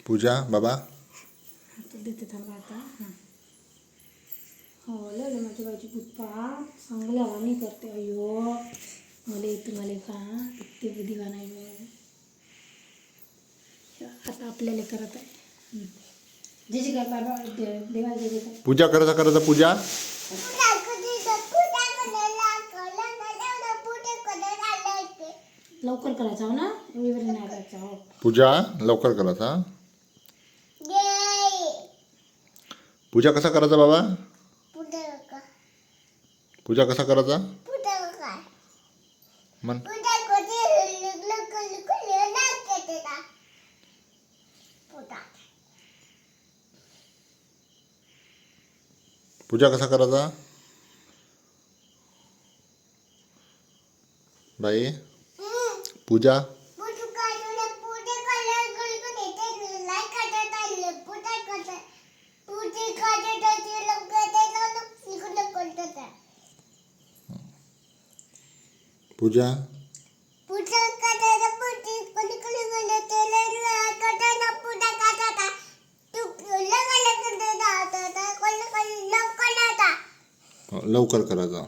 पूजा बाबा आता देते थांबा आता. हां हो लय माझी बाजी पुष्पा चांगल्या वाणी करते. अयो मला येते मला का किती बुद्धिवान आहे. आता आपल्याला करत आहे. जे जे काय बाबा देवाला जे जे काय पूजा करायचा पूजा लवकर करायचा हो ना एवढी वेळ नाही करायचा हो. पूजा लवकर करायचा. पूजा कसा करायचा बाबा पूजा कसा करायचा मन पूजा कसा करायचा बाई पूजा पूजा लवकर करायचा.